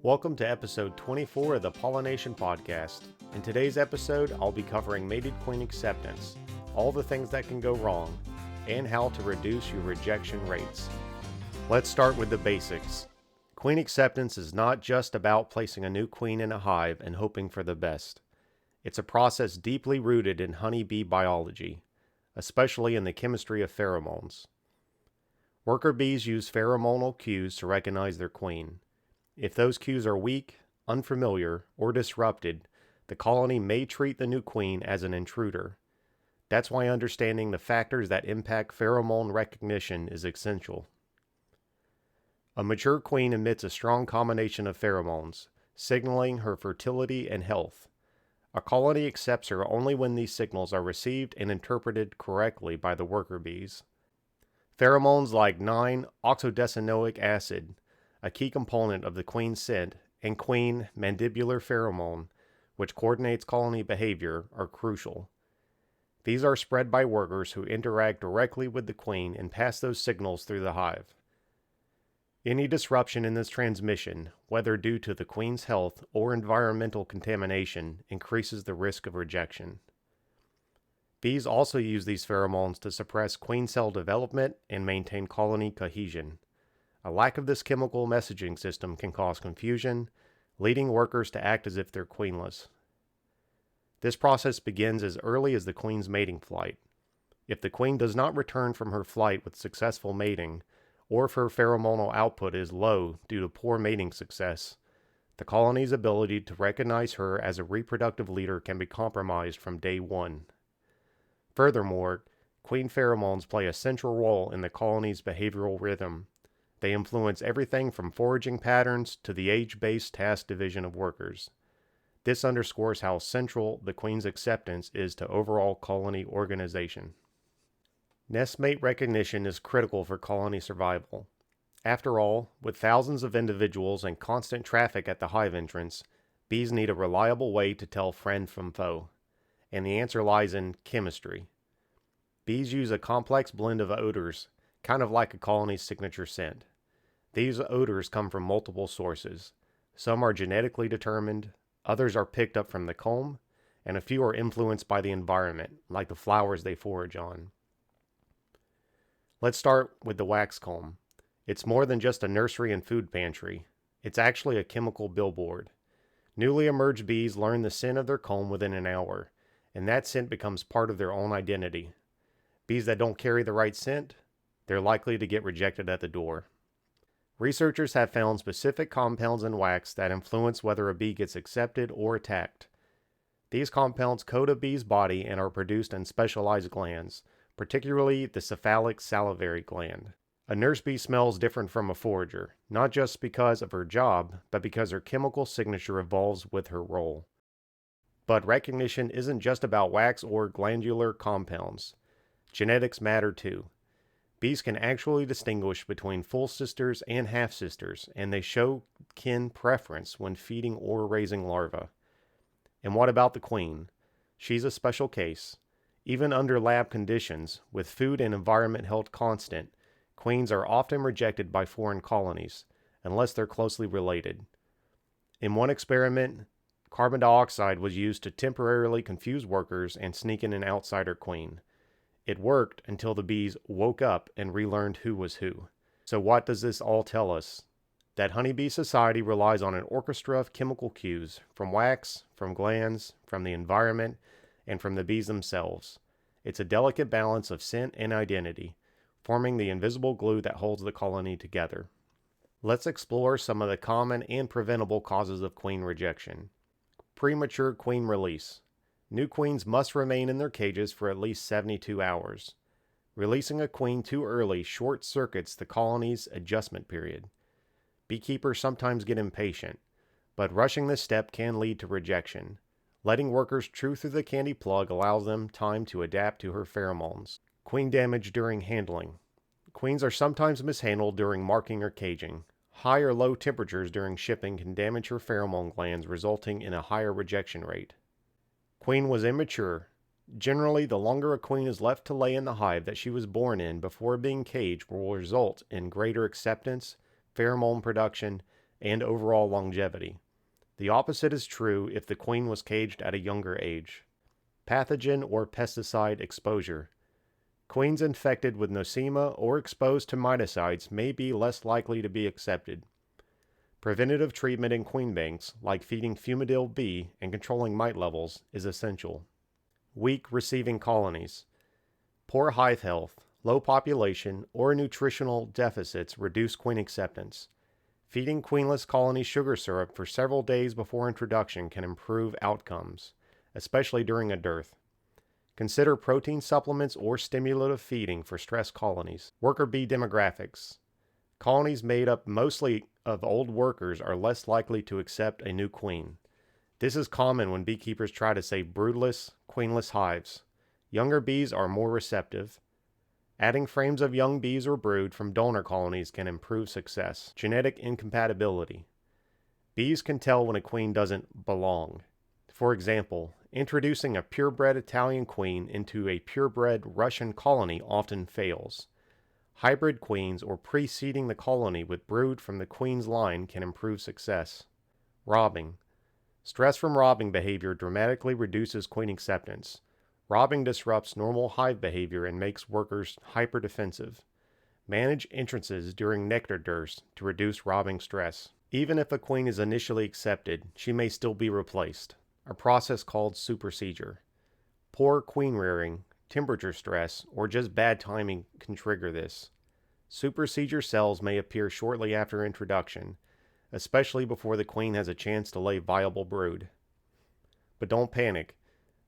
Welcome to episode 24 of the Pollination Podcast. In today's episode, I'll be covering mated queen acceptance, all the things that can go wrong, and how to reduce your rejection rates. Let's start with the basics. Queen acceptance is not just about placing a new queen in a hive and hoping for the best. It's a process deeply rooted in honeybee biology, especially in the chemistry of pheromones. Worker bees use pheromonal cues to recognize their queen. If those cues are weak, unfamiliar, or disrupted, the colony may treat the new queen as an intruder. That's why understanding the factors that impact pheromone recognition is essential. A mature queen emits a strong combination of pheromones, signaling her fertility and health. A colony accepts her only when these signals are received and interpreted correctly by the worker bees. Pheromones like 9-oxodecanoic acid, a key component of the queen scent, and queen mandibular pheromone, which coordinates colony behavior, are crucial. These are spread by workers who interact directly with the queen and pass those signals through the hive. Any disruption in this transmission, whether due to the queen's health or environmental contamination, increases the risk of rejection. Bees also use these pheromones to suppress queen cell development and maintain colony cohesion. A lack of this chemical messaging system can cause confusion, leading workers to act as if they're queenless. This process begins as early as the queen's mating flight. If the queen does not return from her flight with successful mating, or if her pheromonal output is low due to poor mating success, the colony's ability to recognize her as a reproductive leader can be compromised from day one. Furthermore, queen pheromones play a central role in the colony's behavioral rhythm. They influence everything from foraging patterns to the age-based task division of workers. This underscores how central the queen's acceptance is to overall colony organization. Nestmate recognition is critical for colony survival. After all, with thousands of individuals and constant traffic at the hive entrance, bees need a reliable way to tell friend from foe. And the answer lies in chemistry. Bees use a complex blend of odors, kind of like a colony's signature scent. These odors come from multiple sources. Some are genetically determined, others are picked up from the comb, and a few are influenced by the environment, like the flowers they forage on. Let's start with the wax comb. It's more than just a nursery and food pantry. It's actually a chemical billboard. Newly emerged bees learn the scent of their comb within an hour, and that scent becomes part of their own identity. Bees that don't carry the right scent, they're likely to get rejected at the door. Researchers have found specific compounds in wax that influence whether a bee gets accepted or attacked. These compounds coat a bee's body and are produced in specialized glands, particularly the cephalic salivary gland. A nurse bee smells different from a forager, not just because of her job, but because her chemical signature evolves with her role. But recognition isn't just about wax or glandular compounds. Genetics matter too. Bees can actually distinguish between full sisters and half sisters, and they show kin preference when feeding or raising larvae. And what about the queen? She's a special case. Even under lab conditions, with food and environment held constant, queens are often rejected by foreign colonies, unless they're closely related. In one experiment, carbon dioxide was used to temporarily confuse workers and sneak in an outsider queen. It worked until the bees woke up and relearned who was who. So what does this all tell us? That honeybee society relies on an orchestra of chemical cues, from wax, from glands, from the environment, and from the bees themselves. It's a delicate balance of scent and identity, forming the invisible glue that holds the colony together. Let's explore some of the common and preventable causes of queen rejection. Premature queen release. New queens must remain in their cages for at least 72 hours. Releasing a queen too early short-circuits the colony's adjustment period. Beekeepers sometimes get impatient, but rushing this step can lead to rejection. Letting workers chew through the candy plug allows them time to adapt to her pheromones. Queen damage during handling. Queens are sometimes mishandled during marking or caging. High or low temperatures during shipping can damage her pheromone glands, resulting in a higher rejection rate. Queen was immature. Generally, the longer a queen is left to lay in the hive that she was born in before being caged will result in greater acceptance, pheromone production, and overall longevity. The opposite is true if the queen was caged at a younger age. Pathogen or pesticide exposure. Queens infected with nosema or exposed to miticides may be less likely to be accepted. Preventative treatment in queen banks, like feeding Fumidil B and controlling mite levels, is essential. Weak receiving colonies. Poor hive health, low population, or nutritional deficits reduce queen acceptance. Feeding queenless colonies sugar syrup for several days before introduction can improve outcomes, especially during a dearth. Consider protein supplements or stimulative feeding for stressed colonies. Worker bee demographics. Colonies made up mostly of old workers are less likely to accept a new queen. This is common when beekeepers try to save broodless, queenless hives. Younger bees are more receptive. Adding frames of young bees or brood from donor colonies can improve success. Genetic incompatibility. Bees can tell when a queen doesn't belong. For example, introducing a purebred Italian queen into a purebred Russian colony often fails. Hybrid queens or preceding the colony with brood from the queen's line can improve success. Robbing. Stress from robbing behavior dramatically reduces queen acceptance. Robbing disrupts normal hive behavior and makes workers hyper-defensive. Manage entrances during nectar dearths to reduce robbing stress. Even if a queen is initially accepted, she may still be replaced, a process called supersedure. Poor queen rearing, temperature stress, or just bad timing can trigger this. Supersedure cells may appear shortly after introduction, especially before the queen has a chance to lay viable brood. But don't panic.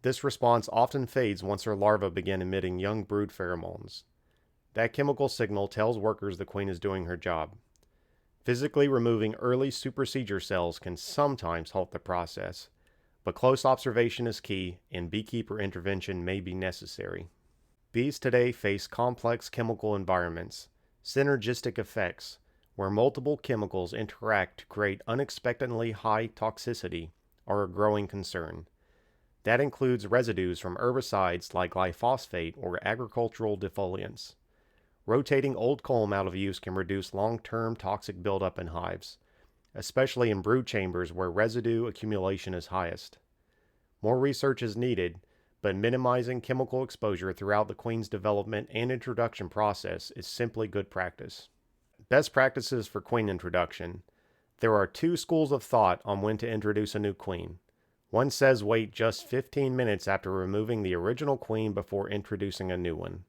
This response often fades once her larvae begin emitting young brood pheromones. That chemical signal tells workers the queen is doing her job. Physically removing early supersedure cells can sometimes halt the process, but close observation is key and beekeeper intervention may be necessary. Bees today face complex chemical environments, synergistic effects, where multiple chemicals interact to create unexpectedly high toxicity, are a growing concern. That includes residues from herbicides like glyphosate or agricultural defoliants. Rotating old culm out of use can reduce long-term toxic buildup in hives, especially in brood chambers where residue accumulation is highest. More research is needed, but minimizing chemical exposure throughout the queen's development and introduction process is simply good practice. Best practices for queen introduction. There are two schools of thought on when to introduce a new queen. One says wait just 15 minutes after removing the original queen before introducing a new one.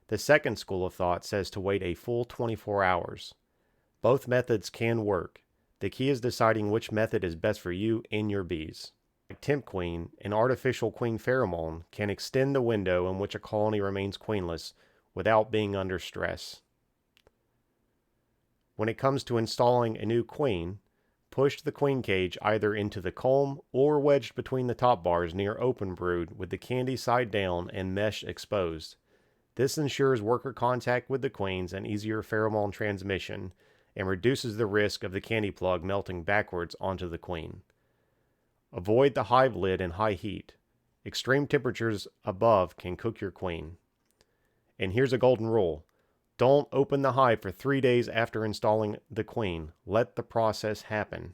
The second school of thought says to wait a full 24 hours. Both methods can work. The key is deciding which method is best for you and your bees. Like temp queen, an artificial queen pheromone can extend the window in which a colony remains queenless without being under stress. When it comes to installing a new queen, push the queen cage either into the comb or wedged between the top bars near open brood with the candy side down and mesh exposed. This ensures worker contact with the queens and easier pheromone transmission and reduces the risk of the candy plug melting backwards onto the queen. Avoid the hive lid in high heat. Extreme temperatures above can cook your queen. And here's a golden rule. Don't open the hive for 3 days after installing the queen. Let the process happen.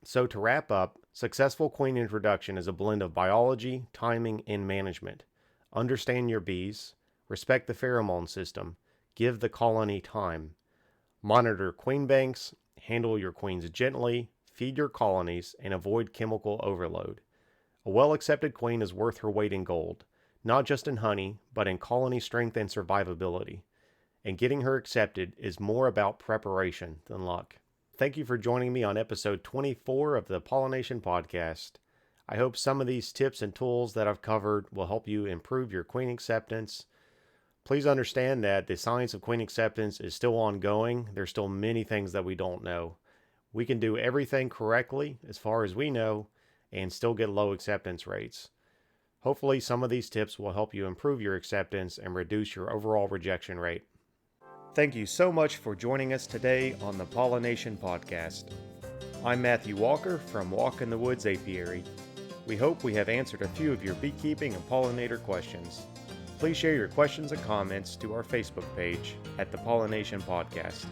So to wrap up, successful queen introduction is a blend of biology, timing, and management. Understand your bees, respect the pheromone system, give the colony time. Monitor queen banks, handle your queens gently, feed your colonies, and avoid chemical overload. A well-accepted queen is worth her weight in gold, not just in honey, but in colony strength and survivability. And getting her accepted is more about preparation than luck. Thank you for joining me on episode 24 of the Pollination Podcast. I hope some of these tips and tools that I've covered will help you improve your queen acceptance. Please understand that the science of queen acceptance is still ongoing. There's still many things that we don't know. We can do everything correctly as far as we know and still get low acceptance rates. Hopefully some of these tips will help you improve your acceptance and reduce your overall rejection rate. Thank you so much for joining us today on the Pollination Podcast. I'm Matthew Walker from Walk in the Woods Apiary. We hope we have answered a few of your beekeeping and pollinator questions. Please share your questions and comments to our Facebook page at the Pollination Podcast.